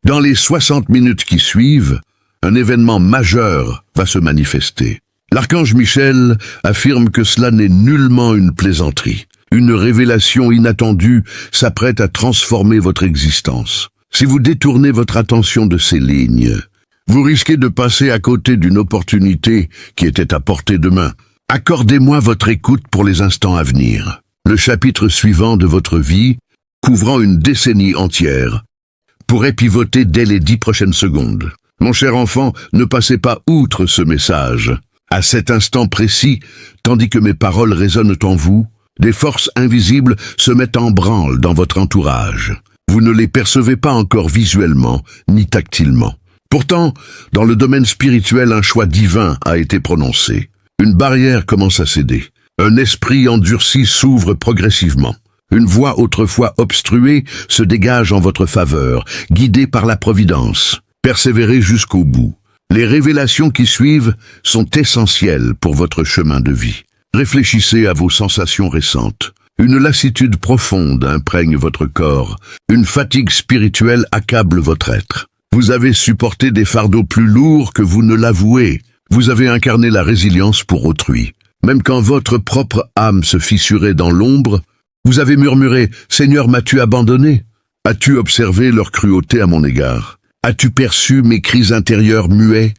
Dans les 60 minutes qui suivent, un événement majeur va se manifester. L'archange Michel affirme que cela n'est nullement une plaisanterie. Une révélation inattendue s'apprête à transformer votre existence. Si vous détournez votre attention de ces lignes, vous risquez de passer à côté d'une opportunité qui était à portée de main. Accordez-moi votre écoute pour les instants à venir. Le chapitre suivant de votre vie, couvrant une décennie entière, pourrait pivoter dès les 10 prochaines secondes. Mon cher enfant, ne passez pas outre ce message. À cet instant précis, tandis que mes paroles résonnent en vous, des forces invisibles se mettent en branle dans votre entourage. Vous ne les percevez pas encore visuellement, ni tactilement. Pourtant, dans le domaine spirituel, un choix divin a été prononcé. Une barrière commence à céder. Un esprit endurci s'ouvre progressivement. Une voie autrefois obstruée se dégage en votre faveur, guidée par la providence. Persévérez jusqu'au bout. Les révélations qui suivent sont essentielles pour votre chemin de vie. Réfléchissez à vos sensations récentes. Une lassitude profonde imprègne votre corps. Une fatigue spirituelle accable votre être. Vous avez supporté des fardeaux plus lourds que vous ne l'avouez. Vous avez incarné la résilience pour autrui. Même quand votre propre âme se fissurait dans l'ombre, vous avez murmuré « Seigneur, m'as-tu abandonné ? As-tu observé leur cruauté à mon égard ? As-tu perçu mes cris intérieurs muets ?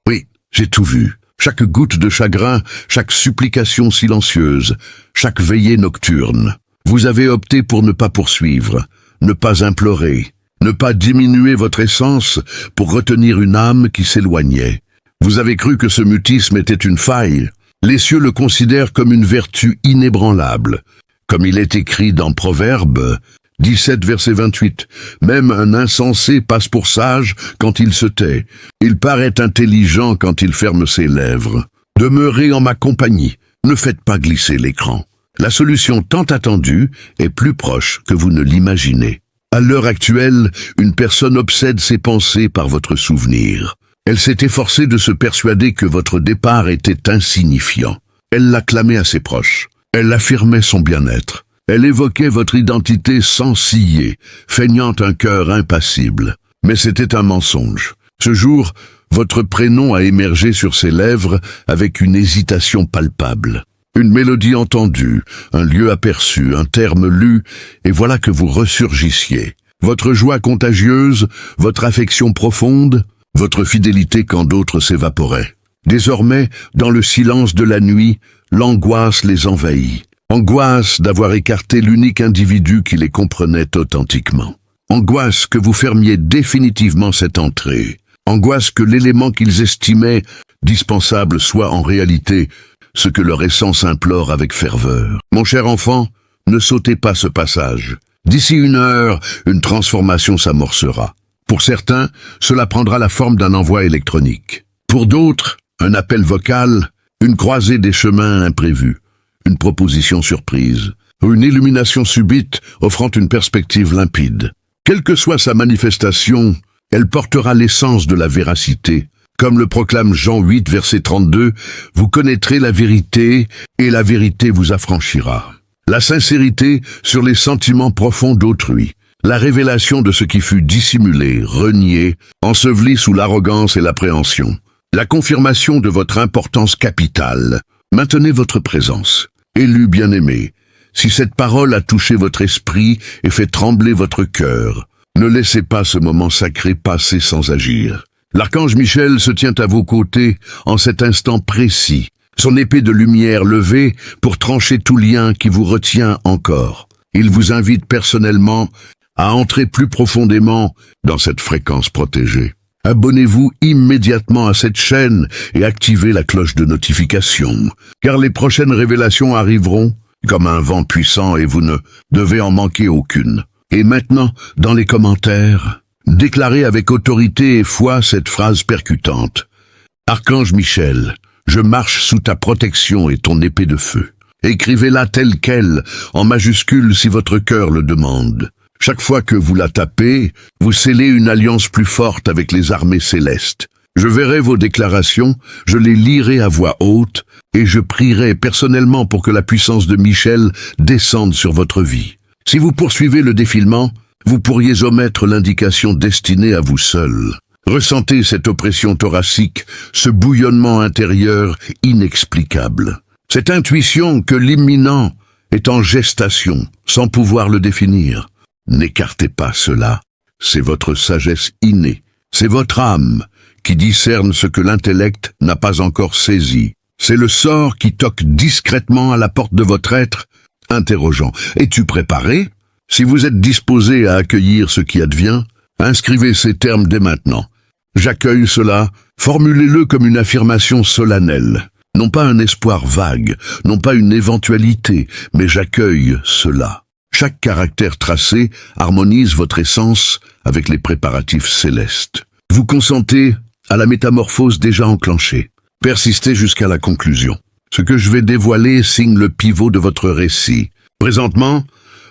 Oui, j'ai tout vu. Chaque goutte de chagrin, chaque supplication silencieuse, chaque veillée nocturne. Vous avez opté pour ne pas poursuivre, ne pas implorer, ne pas diminuer votre essence pour retenir une âme qui s'éloignait. Vous avez cru que ce mutisme était une faille. Les cieux le considèrent comme une vertu inébranlable. Comme il est écrit dans Proverbes 17, verset 28, « Même un insensé passe pour sage quand il se tait. Il paraît intelligent quand il ferme ses lèvres. Demeurez en ma compagnie, ne faites pas glisser l'écran. » La solution tant attendue est plus proche que vous ne l'imaginez. À l'heure actuelle, une personne obsède ses pensées par votre souvenir. Elle s'est efforcée de se persuader que votre départ était insignifiant. Elle l'a clamé à ses proches. Elle affirmait son bien-être. Elle évoquait votre identité sans ciller, feignant un cœur impassible. Mais c'était un mensonge. Ce jour, votre prénom a émergé sur ses lèvres avec une hésitation palpable. Une mélodie entendue, un lieu aperçu, un terme lu, et voilà que vous ressurgissiez. Votre joie contagieuse, votre affection profonde, votre fidélité quand d'autres s'évaporaient. Désormais, dans le silence de la nuit, l'angoisse les envahit. Angoisse d'avoir écarté l'unique individu qui les comprenait authentiquement. Angoisse que vous fermiez définitivement cette entrée. Angoisse que l'élément qu'ils estimaient dispensable soit en réalité ce que leur essence implore avec ferveur. Mon cher enfant, ne sautez pas ce passage. D'ici 1 heure, une transformation s'amorcera. Pour certains, cela prendra la forme d'un envoi électronique. Pour d'autres, un appel vocal, une croisée des chemins imprévus. Une proposition surprise, ou une illumination subite offrant une perspective limpide. Quelle que soit sa manifestation, elle portera l'essence de la véracité. Comme le proclame Jean 8, verset 32, « Vous connaîtrez la vérité, et la vérité vous affranchira. » La sincérité sur les sentiments profonds d'autrui. La révélation de ce qui fut dissimulé, renié, enseveli sous l'arrogance et l'appréhension. La confirmation de votre importance capitale. Maintenez votre présence. Élu bien-aimé, si cette parole a touché votre esprit et fait trembler votre cœur, ne laissez pas ce moment sacré passer sans agir. L'archange Michel se tient à vos côtés en cet instant précis, son épée de lumière levée pour trancher tout lien qui vous retient encore. Il vous invite personnellement à entrer plus profondément dans cette fréquence protégée. Abonnez-vous immédiatement à cette chaîne et activez la cloche de notification, car les prochaines révélations arriveront comme un vent puissant et vous ne devez en manquer aucune. Et maintenant, dans les commentaires, déclarez avec autorité et foi cette phrase percutante. Archange Michel, je marche sous ta protection et ton épée de feu. Écrivez-la telle quelle, en majuscule si votre cœur le demande. Chaque fois que vous la tapez, vous scellez une alliance plus forte avec les armées célestes. Je verrai vos déclarations, je les lirai à voix haute, et je prierai personnellement pour que la puissance de Michel descende sur votre vie. Si vous poursuivez le défilement, Vous pourriez omettre l'indication destinée à vous seul. Ressentez cette oppression thoracique, ce bouillonnement intérieur inexplicable. Cette intuition que l'imminent est en gestation, sans pouvoir le définir. N'écartez pas cela. C'est votre sagesse innée. C'est votre âme qui discerne ce que l'intellect n'a pas encore saisi. C'est le sort qui toque discrètement à la porte de votre être, interrogeant. Es-tu préparé? Si vous êtes disposé à accueillir ce qui advient, inscrivez ces termes dès maintenant. J'accueille cela, formulez-le comme une affirmation solennelle. Non pas un espoir vague, non pas une éventualité, mais j'accueille cela. Chaque caractère tracé harmonise votre essence avec les préparatifs célestes. Vous consentez à la métamorphose déjà enclenchée. Persistez jusqu'à la conclusion. Ce que je vais dévoiler signe le pivot de votre récit. Présentement,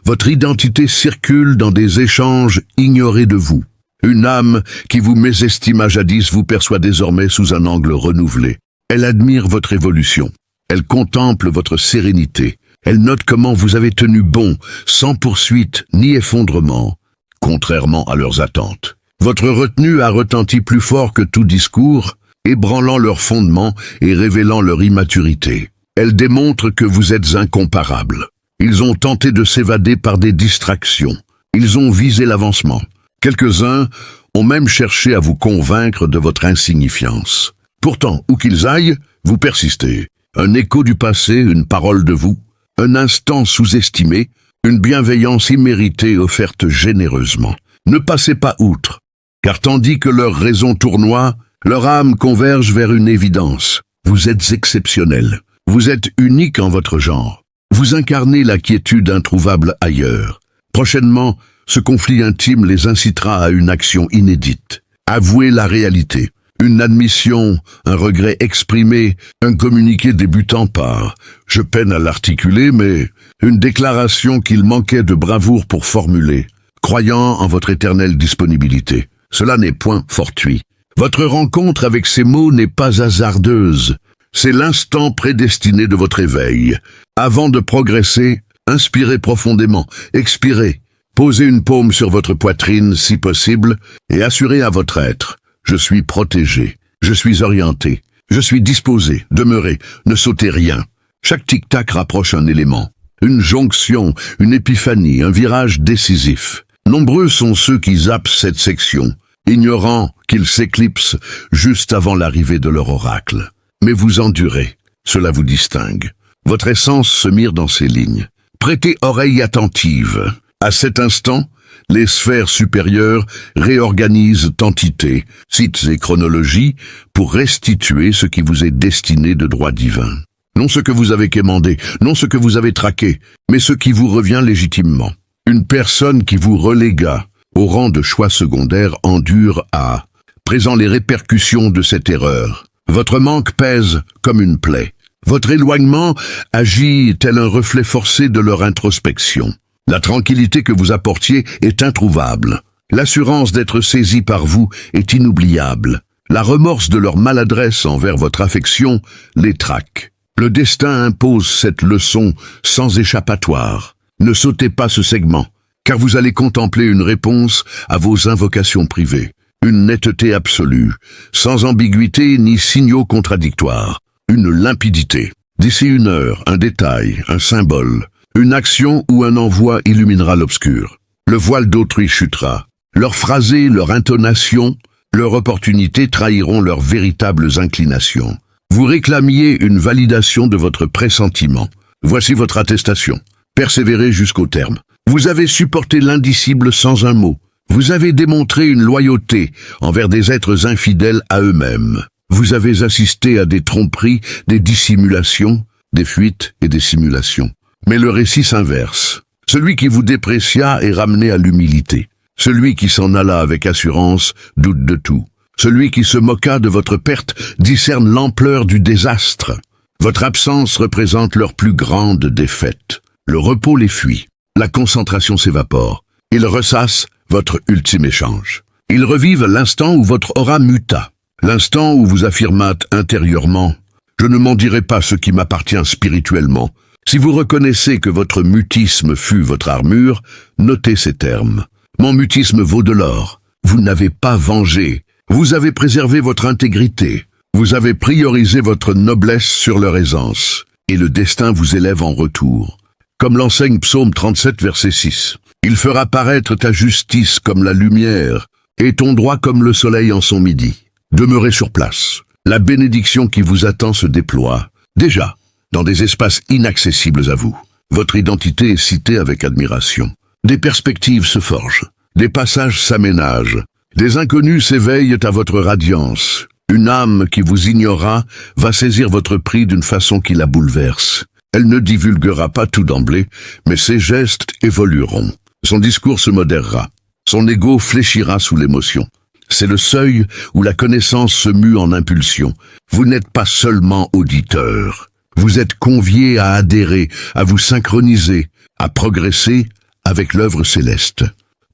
votre identité circule dans des échanges ignorés de vous. Une âme qui vous mésestima jadis vous perçoit désormais sous un angle renouvelé. Elle admire votre évolution. Elle contemple votre sérénité. Elle note comment vous avez tenu bon, sans poursuite ni effondrement, contrairement à leurs attentes. Votre retenue a retenti plus fort que tout discours, ébranlant leurs fondements et révélant leur immaturité. Elle démontre que vous êtes incomparables. Ils ont tenté de s'évader par des distractions. Ils ont visé l'avancement. Quelques-uns ont même cherché à vous convaincre de votre insignifiance. Pourtant, où qu'ils aillent, vous persistez. Un écho du passé, une parole de vous, un instant sous-estimé, une bienveillance imméritée offerte généreusement. Ne passez pas outre, car tandis que leur raison tournoie, leur âme converge vers une évidence. Vous êtes exceptionnel. Vous êtes unique en votre genre. Vous incarnez la quiétude introuvable ailleurs. Prochainement, ce conflit intime les incitera à une action inédite. Avouez la réalité. Une admission, un regret exprimé, un communiqué débutant par, je peine à l'articuler, mais une déclaration qu'il manquait de bravoure pour formuler, croyant en votre éternelle disponibilité. Cela n'est point fortuit. Votre rencontre avec ces mots n'est pas hasardeuse. C'est l'instant prédestiné de votre éveil. Avant de progresser, inspirez profondément, expirez, posez une paume sur votre poitrine si possible et assurez à votre être. Je suis protégé, je suis orienté, je suis disposé, demeurez, ne sautez rien. Chaque tic-tac rapproche un élément, une jonction, une épiphanie, un virage décisif. Nombreux sont ceux qui zappent cette section, ignorant qu'ils s'éclipsent juste avant l'arrivée de leur oracle. Mais vous endurez, cela vous distingue. Votre essence se mire dans ces lignes. Prêtez oreille attentive. À cet instant, les sphères supérieures réorganisent entités, sites et chronologies pour restituer ce qui vous est destiné de droit divin. Non ce que vous avez quémandé, non ce que vous avez traqué, mais ce qui vous revient légitimement. Une personne qui vous relégua au rang de choix secondaire endure à présent les répercussions de cette erreur. Votre manque pèse comme une plaie. Votre éloignement agit tel un reflet forcé de leur introspection. La tranquillité que vous apportiez est introuvable. L'assurance d'être saisi par vous est inoubliable. La remorse de leur maladresse envers votre affection les traque. Le destin impose cette leçon sans échappatoire. Ne sautez pas ce segment, car vous allez contempler une réponse à vos invocations privées. Une netteté absolue, sans ambiguïté ni signaux contradictoires. Une limpidité. D'ici une heure, un détail, un symbole, une action ou un envoi illuminera l'obscur. Le voile d'autrui chutera. Leur phrasé, leur intonation, leur opportunité trahiront leurs véritables inclinations. Vous réclamiez une validation de votre pressentiment. Voici votre attestation. Persévérez jusqu'au terme. Vous avez supporté l'indicible sans un mot. Vous avez démontré une loyauté envers des êtres infidèles à eux-mêmes. Vous avez assisté à des tromperies, des dissimulations, des fuites et des simulations. Mais le récit s'inverse. Celui qui vous déprécia est ramené à l'humilité. Celui qui s'en alla avec assurance doute de tout. Celui qui se moqua de votre perte discerne l'ampleur du désastre. Votre absence représente leur plus grande défaite. Le repos les fuit. La concentration s'évapore. Ils ressassent votre ultime échange. Ils revivent l'instant où votre aura muta. L'instant où vous affirmâtes intérieurement « Je ne m'en dirai pas ce qui m'appartient spirituellement ». Si vous reconnaissez que votre mutisme fut votre armure, notez ces termes. Mon mutisme vaut de l'or. Vous n'avez pas vengé. Vous avez préservé votre intégrité. Vous avez priorisé votre noblesse sur leur aisance. Et le destin vous élève en retour. Comme l'enseigne Psaume 37, verset 6. Il fera paraître ta justice comme la lumière, et ton droit comme le soleil en son midi. Demeurez sur place. La bénédiction qui vous attend se déploie, déjà, dans des espaces inaccessibles à vous. Votre identité est citée avec admiration. Des perspectives se forgent, des passages s'aménagent, des inconnus s'éveillent à votre radiance. Une âme qui vous ignora va saisir votre prix d'une façon qui la bouleverse. Elle ne divulguera pas tout d'emblée, mais ses gestes évolueront. Son discours se modérera. Son ego fléchira sous l'émotion. C'est le seuil où la connaissance se mue en impulsion. Vous n'êtes pas seulement auditeur. Vous êtes convié à adhérer, à vous synchroniser, à progresser avec l'œuvre céleste.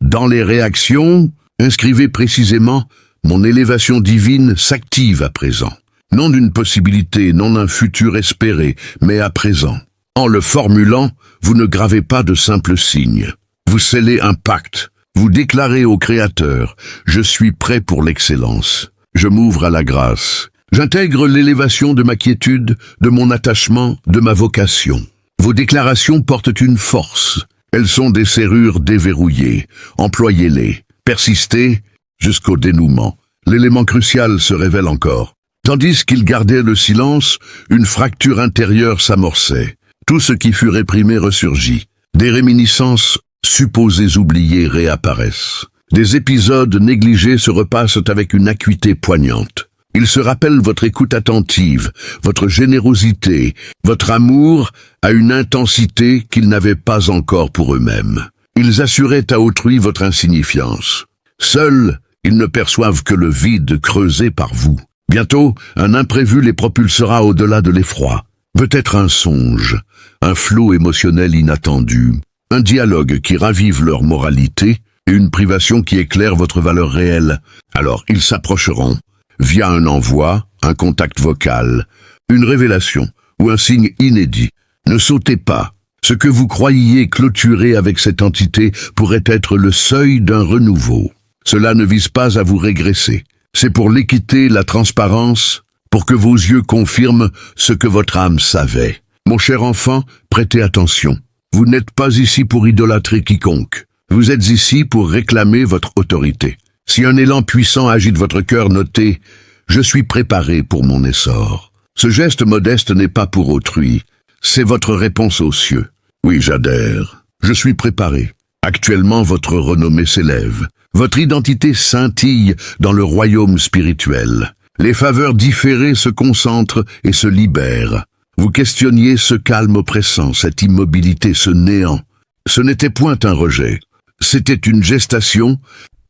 Dans les réactions, inscrivez précisément « Mon élévation divine s'active à présent ». Non d'une possibilité, non d'un futur espéré, mais à présent. En le formulant, vous ne gravez pas de simples signes. Vous scellez un pacte. Vous déclarez au Créateur « Je suis prêt pour l'excellence. Je m'ouvre à la grâce. J'intègre l'élévation de ma quiétude, de mon attachement, de ma vocation. » Vos déclarations portent une force. Elles sont des serrures déverrouillées. Employez-les. Persistez jusqu'au dénouement. L'élément crucial se révèle encore. Tandis qu'il gardait le silence, une fracture intérieure s'amorçait. Tout ce qui fut réprimé ressurgit. Des réminiscences supposées oubliées réapparaissent. Des épisodes négligés se repassent avec une acuité poignante. Ils se rappellent votre écoute attentive, votre générosité, votre amour à une intensité qu'ils n'avaient pas encore pour eux-mêmes. Ils assuraient à autrui votre insignifiance. Seuls, ils ne perçoivent que le vide creusé par vous. Bientôt, un imprévu les propulsera au-delà de l'effroi. Peut-être un songe, un flot émotionnel inattendu, un dialogue qui ravive leur moralité et une privation qui éclaire votre valeur réelle. Alors ils s'approcheront, via un envoi, un contact vocal, une révélation ou un signe inédit. Ne sautez pas. Ce que vous croyiez clôturer avec cette entité pourrait être le seuil d'un renouveau. Cela ne vise pas à vous régresser. C'est pour l'équité, la transparence, pour que vos yeux confirment ce que votre âme savait. Mon cher enfant, prêtez attention. Vous n'êtes pas ici pour idolâtrer quiconque. Vous êtes ici pour réclamer votre autorité. Si un élan puissant agite votre cœur, notez « Je suis préparé pour mon essor ». Ce geste modeste n'est pas pour autrui. C'est votre réponse aux cieux. Oui, j'adhère. Je suis préparé. Actuellement, votre renommée s'élève. Votre identité scintille dans le royaume spirituel. Les faveurs différées se concentrent et se libèrent. Vous questionniez ce calme oppressant, cette immobilité, ce néant. Ce n'était point un rejet. C'était une gestation,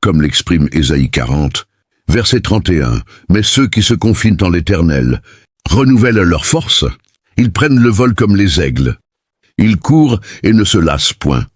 comme l'exprime Ésaïe 40, verset 31. Mais ceux qui se confinent en l'Éternel renouvellent leur force. Ils prennent le vol comme les aigles. Ils courent et ne se lassent point.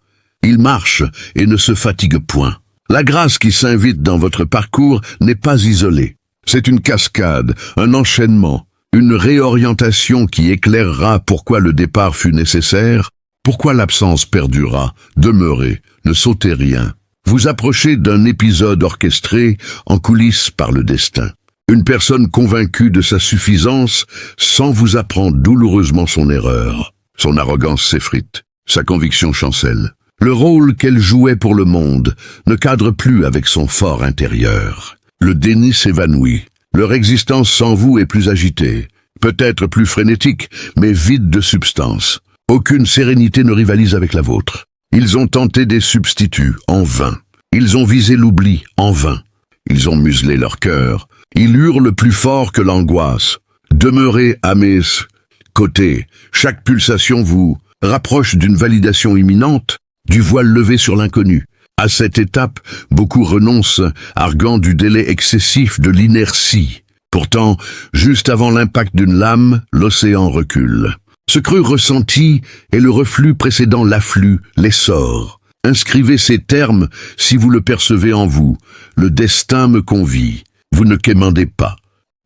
Ils marchent et ne se fatiguent point. La grâce qui s'invite dans votre parcours n'est pas isolée. C'est une cascade, un enchaînement, une réorientation qui éclairera pourquoi le départ fut nécessaire, pourquoi l'absence perdura. Demeurez, ne sautez rien. Vous approchez d'un épisode orchestré en coulisses par le destin. Une personne convaincue de sa suffisance sans vous apprendre douloureusement son erreur. Son arrogance s'effrite, sa conviction chancelle. Le rôle qu'elle jouait pour le monde ne cadre plus avec son fort intérieur. Le déni s'évanouit. Leur existence sans vous est plus agitée, peut-être plus frénétique, mais vide de substance. Aucune sérénité ne rivalise avec la vôtre. Ils ont tenté des substituts, en vain. Ils ont visé l'oubli, en vain. Ils ont muselé leur cœur. Ils hurlent plus fort que l'angoisse. Demeurez à mes côtés. Chaque pulsation vous rapproche d'une validation imminente, du voile levé sur l'inconnu. À cette étape, beaucoup renoncent, arguant du délai excessif de l'inertie. Pourtant, juste avant l'impact d'une lame, l'océan recule. Ce creux ressenti est le reflux précédant l'afflux, l'essor. Inscrivez ces termes si vous le percevez en vous. Le destin me convie. Vous ne quémandez pas.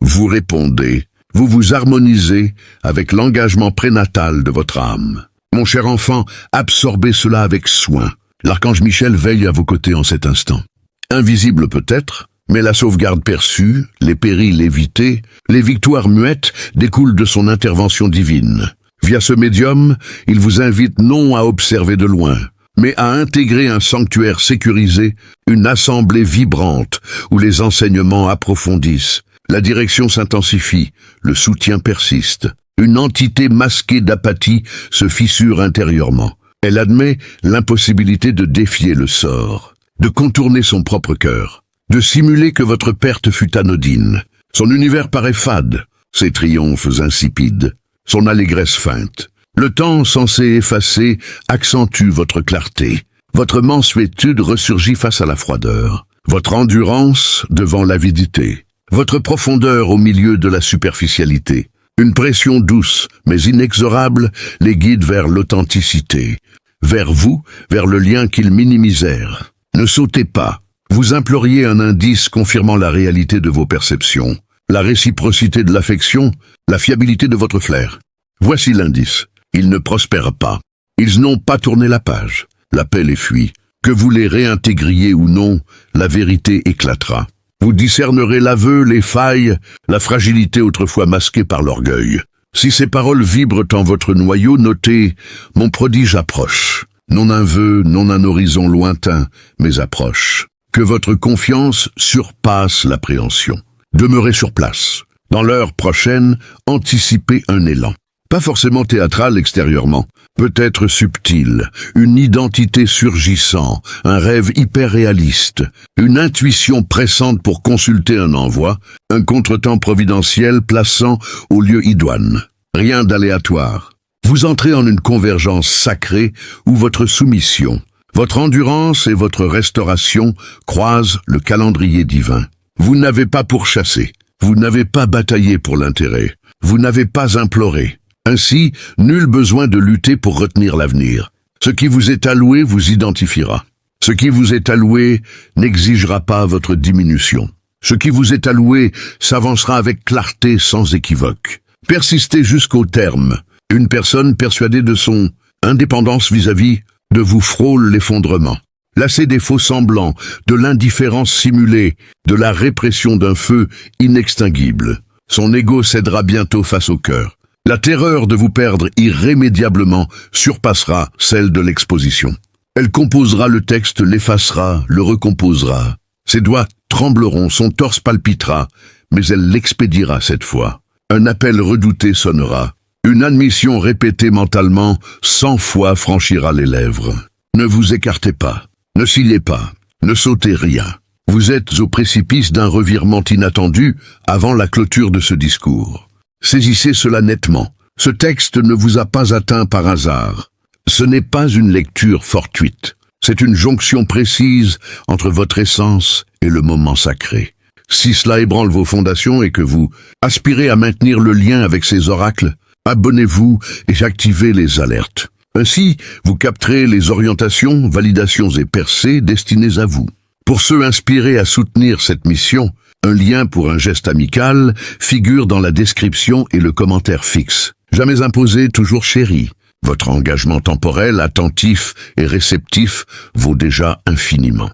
Vous répondez. Vous vous harmonisez avec l'engagement prénatal de votre âme. Mon cher enfant, absorbez cela avec soin. L'archange Michel veille à vos côtés en cet instant. Invisible peut-être, mais la sauvegarde perçue, les périls évités, les victoires muettes découlent de son intervention divine. Via ce médium, il vous invite non à observer de loin, mais à intégrer un sanctuaire sécurisé, une assemblée vibrante où les enseignements approfondissent, la direction s'intensifie, le soutien persiste. Une entité masquée d'apathie se fissure intérieurement. Elle admet l'impossibilité de défier le sort, de contourner son propre cœur, de simuler que votre perte fut anodine. Son univers paraît fade, ses triomphes insipides, son allégresse feinte. Le temps censé effacer accentue votre clarté. Votre mansuétude ressurgit face à la froideur. Votre endurance devant l'avidité. Votre profondeur au milieu de la superficialité. Une pression douce, mais inexorable, les guide vers l'authenticité. Vers vous, vers le lien qu'ils minimisèrent. Ne sautez pas. Vous imploriez un indice confirmant la réalité de vos perceptions. La réciprocité de l'affection, la fiabilité de votre flair. Voici l'indice. Ils ne prospèrent pas. Ils n'ont pas tourné la page. L'appel est fui. Que vous les réintégriez ou non, la vérité éclatera. Vous discernerez l'aveu, les failles, la fragilité autrefois masquée par l'orgueil. Si ces paroles vibrent en votre noyau, notez « Mon prodige approche ». Non un vœu, non un horizon lointain, mais approche. Que votre confiance surpasse l'appréhension. Demeurez sur place. Dans l'heure prochaine, anticipez un élan. Pas forcément théâtral extérieurement, peut-être subtil, une identité surgissant, un rêve hyper-réaliste, une intuition pressante pour consulter un envoi, un contretemps providentiel plaçant au lieu idoine. Rien d'aléatoire. Vous entrez en une convergence sacrée où votre soumission, votre endurance et votre restauration croisent le calendrier divin. Vous n'avez pas pourchassé, vous n'avez pas bataillé pour l'intérêt, vous n'avez pas imploré. Ainsi, nul besoin de lutter pour retenir l'avenir. Ce qui vous est alloué vous identifiera. Ce qui vous est alloué n'exigera pas votre diminution. Ce qui vous est alloué s'avancera avec clarté sans équivoque. Persistez jusqu'au terme. Une personne persuadée de son indépendance vis-à-vis de vous frôle l'effondrement. Lassée des faux semblants, de l'indifférence simulée, de la répression d'un feu inextinguible. Son ego cédera bientôt face au cœur. La terreur de vous perdre irrémédiablement surpassera celle de l'exposition. Elle composera le texte, l'effacera, le recomposera. Ses doigts trembleront, son torse palpitera, mais elle l'expédiera cette fois. Un appel redouté sonnera. Une admission répétée mentalement 100 fois franchira les lèvres. Ne vous écartez pas, ne sciez pas, ne sautez rien. Vous êtes au précipice d'un revirement inattendu avant la clôture de ce discours. Saisissez cela nettement. Ce texte ne vous a pas atteint par hasard. Ce n'est pas une lecture fortuite. C'est une jonction précise entre votre essence et le moment sacré. Si cela ébranle vos fondations et que vous aspirez à maintenir le lien avec ces oracles, abonnez-vous et activez les alertes. Ainsi, vous capterez les orientations, validations et percées destinées à vous. Pour ceux inspirés à soutenir cette mission, un lien pour un geste amical figure dans la description et le commentaire fixe. Jamais imposé, toujours chéri. Votre engagement temporel, attentif et réceptif vaut déjà infiniment.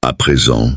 À présent,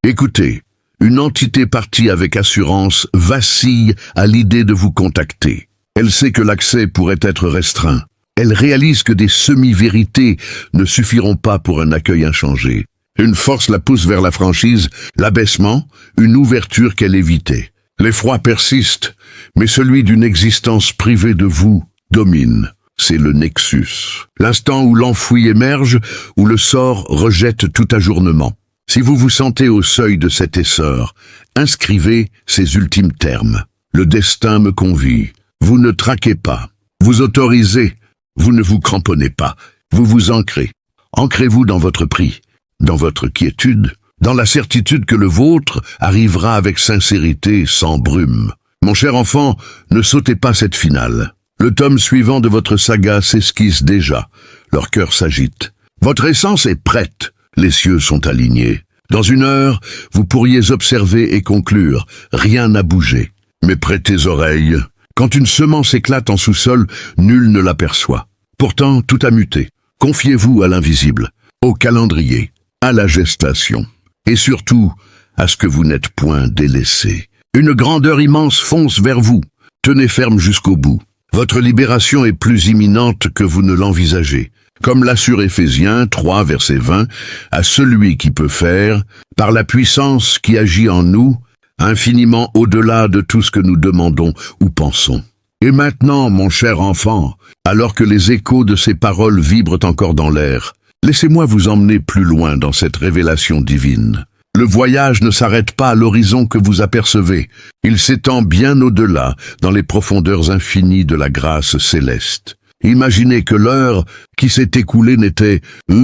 écoutez, une entité partie avec assurance vacille à l'idée de vous contacter. Elle sait que l'accès pourrait être restreint. Elle réalise que des semi-vérités ne suffiront pas pour un accueil inchangé. Une force la pousse vers la franchise, l'abaissement, une ouverture qu'elle évitait. L'effroi persiste, mais celui d'une existence privée de vous domine. C'est le nexus. L'instant où l'enfoui émerge, où le sort rejette tout ajournement. Si vous vous sentez au seuil de cet essor, inscrivez ces ultimes termes. Le destin me convie. Vous ne traquez pas. Vous autorisez. Vous ne vous cramponnez pas. Vous vous ancrez. Ancrez-vous dans votre prix. Dans votre quiétude, dans la certitude que le vôtre arrivera avec sincérité, sans brume. Mon cher enfant, ne sautez pas cette finale. Le tome suivant de votre saga s'esquisse déjà. Leur cœur s'agite. Votre essence est prête. Les cieux sont alignés. Dans une heure, vous pourriez observer et conclure. Rien n'a bougé. Mais prêtez oreille. Quand une semence éclate en sous-sol, nul ne l'aperçoit. Pourtant, tout a muté. Confiez-vous à l'invisible. au calendrier, à la gestation, et surtout à ce que vous n'êtes point délaissé. Une grandeur immense fonce vers vous. Tenez ferme jusqu'au bout. Votre libération est plus imminente que vous ne l'envisagez. Comme l'assure Éphésiens 3, verset 20, à celui qui peut faire, par la puissance qui agit en nous, infiniment au-delà de tout ce que nous demandons ou pensons. Et maintenant, mon cher enfant, alors que les échos de ces paroles vibrent encore dans l'air, laissez-moi vous emmener plus loin dans cette révélation divine. Le voyage ne s'arrête pas à l'horizon que vous apercevez. Il s'étend bien au-delà, dans les profondeurs infinies de la grâce céleste. Imaginez que l'heure qui s'est écoulée n'était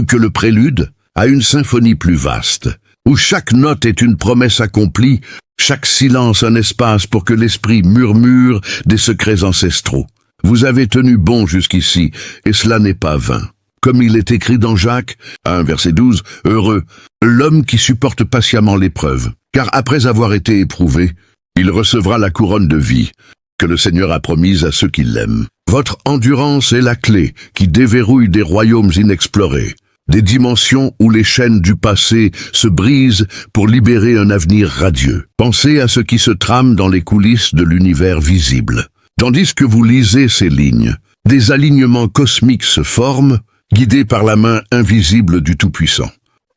que le prélude à une symphonie plus vaste, où chaque note est une promesse accomplie, chaque silence un espace pour que l'esprit murmure des secrets ancestraux. Vous avez tenu bon jusqu'ici, et cela n'est pas vain. Comme il est écrit dans Jacques 1, verset 12, « Heureux, l'homme qui supporte patiemment l'épreuve, car après avoir été éprouvé, il recevra la couronne de vie que le Seigneur a promise à ceux qui l'aiment. » Votre endurance est la clé qui déverrouille des royaumes inexplorés, des dimensions où les chaînes du passé se brisent pour libérer un avenir radieux. Pensez à ce qui se trame dans les coulisses de l'univers visible. Tandis que vous lisez ces lignes, des alignements cosmiques se forment, guidés par la main invisible du Tout-Puissant.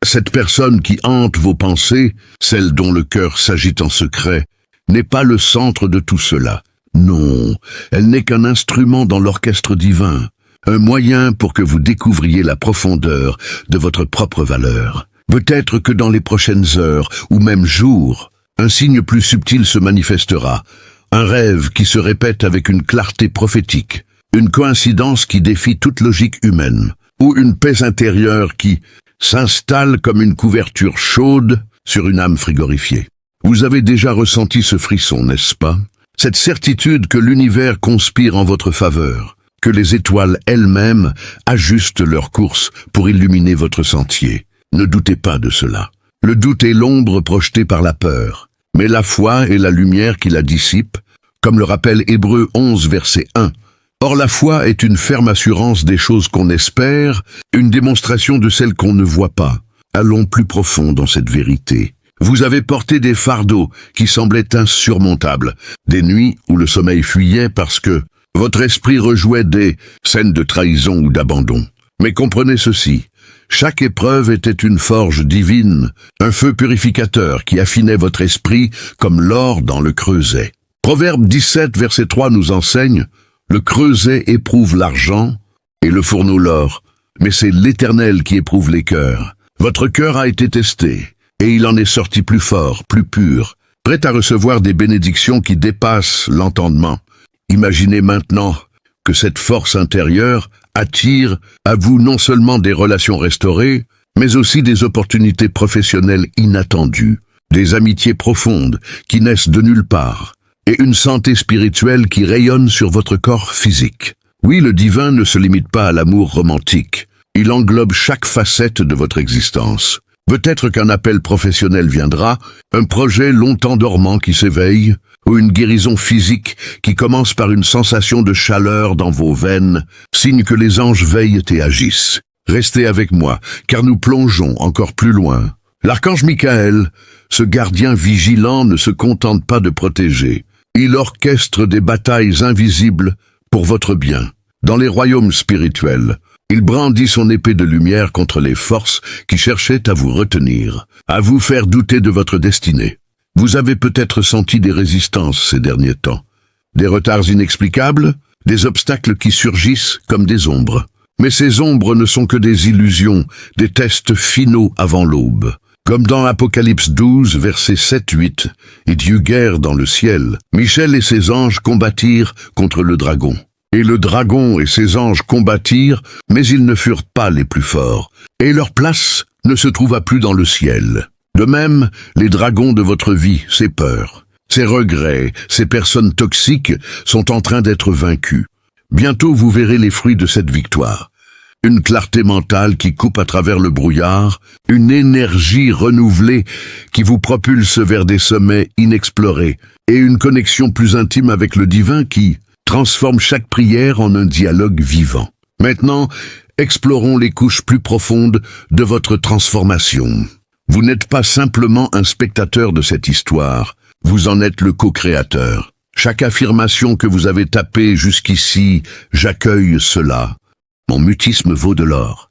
Cette personne qui hante vos pensées, celle dont le cœur s'agite en secret, n'est pas le centre de tout cela. Non, elle n'est qu'un instrument dans l'orchestre divin, un moyen pour que vous découvriez la profondeur de votre propre valeur. Peut-être que dans les prochaines heures, ou même jours, un signe plus subtil se manifestera, un rêve qui se répète avec une clarté prophétique, une coïncidence qui défie toute logique humaine, ou une paix intérieure qui s'installe comme une couverture chaude sur une âme frigorifiée. Vous avez déjà ressenti ce frisson, n'est-ce pas? Cette certitude que l'univers conspire en votre faveur, que les étoiles elles-mêmes ajustent leur course pour illuminer votre sentier. Ne doutez pas de cela. Le doute est l'ombre projetée par la peur, mais la foi est la lumière qui la dissipe, comme le rappelle Hébreux 11, verset 1. Or la foi est une ferme assurance des choses qu'on espère, une démonstration de celles qu'on ne voit pas. Allons plus profond dans cette vérité. Vous avez porté des fardeaux qui semblaient insurmontables, des nuits où le sommeil fuyait parce que votre esprit rejouait des scènes de trahison ou d'abandon. Mais comprenez ceci, chaque épreuve était une forge divine, un feu purificateur qui affinait votre esprit comme l'or dans le creuset. Proverbe 17, verset 3 nous enseigne: le creuset éprouve l'argent et le fourneau l'or, mais c'est l'Éternel qui éprouve les cœurs. Votre cœur a été testé, et il en est sorti plus fort, plus pur, prêt à recevoir des bénédictions qui dépassent l'entendement. Imaginez maintenant que cette force intérieure attire à vous non seulement des relations restaurées, mais aussi des opportunités professionnelles inattendues, des amitiés profondes qui naissent de nulle part, et une santé spirituelle qui rayonne sur votre corps physique. Oui, le divin ne se limite pas à l'amour romantique. Il englobe chaque facette de votre existence. Peut-être qu'un appel professionnel viendra, un projet longtemps dormant qui s'éveille, ou une guérison physique qui commence par une sensation de chaleur dans vos veines, signe que les anges veillent et agissent. Restez avec moi, car nous plongeons encore plus loin. L'archange Michael, ce gardien vigilant, ne se contente pas de protéger. Il orchestre des batailles invisibles pour votre bien. Dans les royaumes spirituels, il brandit son épée de lumière contre les forces qui cherchaient à vous retenir, à vous faire douter de votre destinée. Vous avez peut-être senti des résistances ces derniers temps, des retards inexplicables, des obstacles qui surgissent comme des ombres. Mais ces ombres ne sont que des illusions, des tests finaux avant l'aube. Comme dans Apocalypse 12, versets 7-8, « Et Dieu guerre dans le ciel. Michel et ses anges combattirent contre le dragon. Et le dragon et ses anges combattirent, mais ils ne furent pas les plus forts. Et leur place ne se trouva plus dans le ciel. De même, les dragons de votre vie, ces peurs, ces regrets, ces personnes toxiques sont en train d'être vaincus. Bientôt vous verrez les fruits de cette victoire. Une clarté mentale qui coupe à travers le brouillard, une énergie renouvelée qui vous propulse vers des sommets inexplorés, et une connexion plus intime avec le divin qui transforme chaque prière en un dialogue vivant. Maintenant, explorons les couches plus profondes de votre transformation. Vous n'êtes pas simplement un spectateur de cette histoire, vous en êtes le co-créateur. Chaque affirmation que vous avez tapée jusqu'ici, j'accueille cela. Mon mutisme vaut de l'or.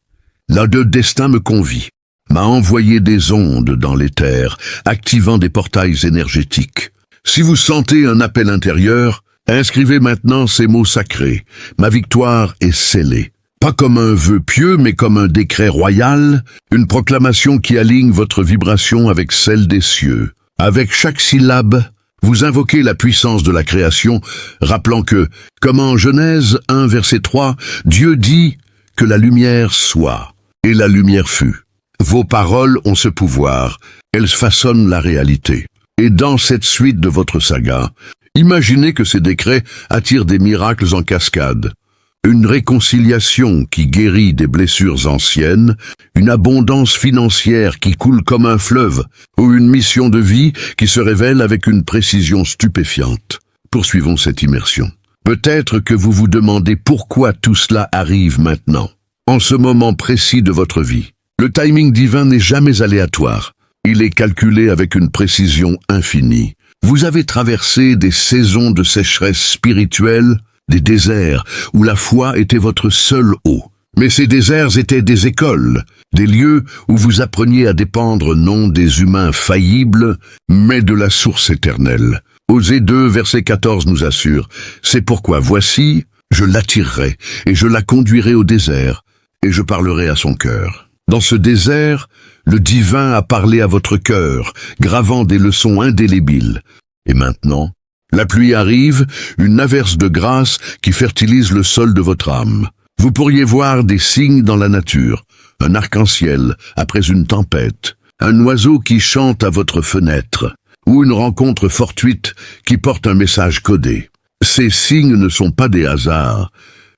Là de destin me convie, m'a envoyé des ondes dans l'éther, activant des portails énergétiques. Si vous sentez un appel intérieur, inscrivez maintenant ces mots sacrés. Ma victoire est scellée. Pas comme un vœu pieux, mais comme un décret royal, une proclamation qui aligne votre vibration avec celle des cieux. Avec chaque syllabe, vous invoquez la puissance de la création, rappelant que, comme en Genèse 1, verset 3, Dieu dit que la lumière soit, et la lumière fut. Vos paroles ont ce pouvoir, elles façonnent la réalité. Et dans cette suite de votre saga, imaginez que ces décrets attirent des miracles en cascade. Une réconciliation qui guérit des blessures anciennes, une abondance financière qui coule comme un fleuve, ou une mission de vie qui se révèle avec une précision stupéfiante. Poursuivons cette immersion. Peut-être que vous vous demandez pourquoi tout cela arrive maintenant, en ce moment précis de votre vie. Le timing divin n'est jamais aléatoire. Il est calculé avec une précision infinie. Vous avez traversé des saisons de sécheresse spirituelle, des déserts où la foi était votre seule eau. Mais ces déserts étaient des écoles, des lieux où vous appreniez à dépendre non des humains faillibles, mais de la source éternelle. Osée 2, verset 14 nous assure, « C'est pourquoi voici, je l'attirerai, et je la conduirai au désert, et je parlerai à son cœur. » Dans ce désert, le divin a parlé à votre cœur, gravant des leçons indélébiles. Et maintenant, la pluie arrive, une averse de grâce qui fertilise le sol de votre âme. Vous pourriez voir des signes dans la nature, un arc-en-ciel après une tempête, un oiseau qui chante à votre fenêtre, ou une rencontre fortuite qui porte un message codé. Ces signes ne sont pas des hasards,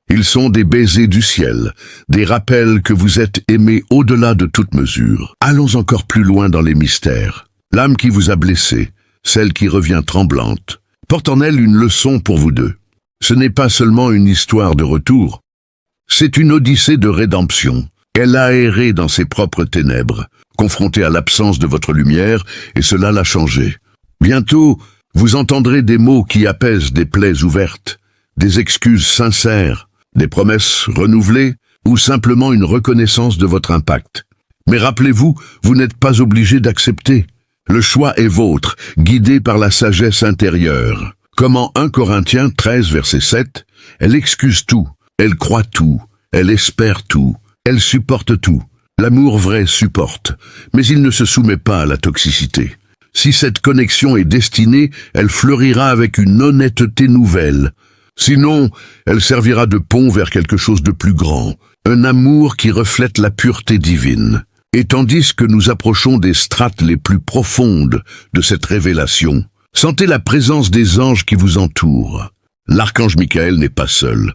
ils sont des baisers du ciel, des rappels que vous êtes aimé au-delà de toute mesure. Allons encore plus loin dans les mystères. L'âme qui vous a blessé, celle qui revient tremblante, porte en elle une leçon pour vous deux. Ce n'est pas seulement une histoire de retour, c'est une odyssée de rédemption. Elle a erré dans ses propres ténèbres, confrontée à l'absence de votre lumière, et cela l'a changée. Bientôt, vous entendrez des mots qui apaisent des plaies ouvertes, des excuses sincères, des promesses renouvelées, ou simplement une reconnaissance de votre impact. Mais rappelez-vous, vous n'êtes pas obligé d'accepter. Le choix est vôtre, guidé par la sagesse intérieure. Comme en 1 Corinthiens 13, verset 7, elle excuse tout, elle croit tout, elle espère tout, elle supporte tout. L'amour vrai supporte, mais il ne se soumet pas à la toxicité. Si cette connexion est destinée, elle fleurira avec une honnêteté nouvelle. Sinon, elle servira de pont vers quelque chose de plus grand, un amour qui reflète la pureté divine. Et tandis que nous approchons des strates les plus profondes de cette révélation, sentez la présence des anges qui vous entourent. L'archange Michael n'est pas seul.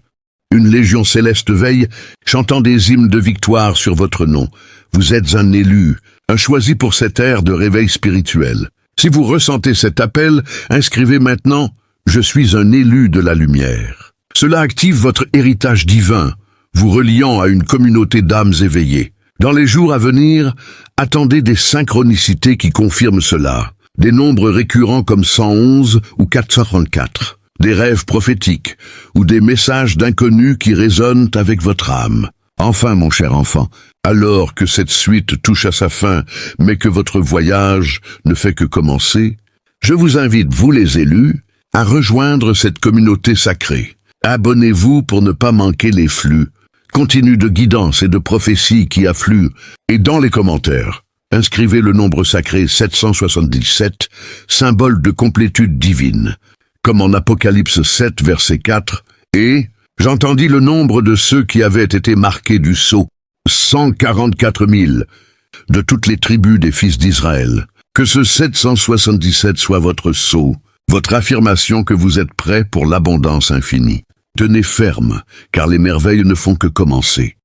Une légion céleste veille, chantant des hymnes de victoire sur votre nom. Vous êtes un élu, un choisi pour cette ère de réveil spirituel. Si vous ressentez cet appel, inscrivez maintenant « Je suis un élu de la lumière ». Cela active votre héritage divin, vous reliant à une communauté d'âmes éveillées. Dans les jours à venir, attendez des synchronicités qui confirment cela. Des nombres récurrents comme 111 ou 434. Des rêves prophétiques ou des messages d'inconnus qui résonnent avec votre âme. Enfin, mon cher enfant, alors que cette suite touche à sa fin, mais que votre voyage ne fait que commencer, je vous invite, vous les élus, à rejoindre cette communauté sacrée. Abonnez-vous pour ne pas manquer les flux, continu de guidance et de prophéties qui affluent, et dans les commentaires, inscrivez le nombre sacré 777, symbole de complétude divine, comme en Apocalypse 7, verset 4, et j'entendis le nombre de ceux qui avaient été marqués du sceau, 144 000, de toutes les tribus des fils d'Israël. Que ce 777 soit votre sceau, votre affirmation que vous êtes prêts pour l'abondance infinie. Tenez ferme, car les merveilles ne font que commencer.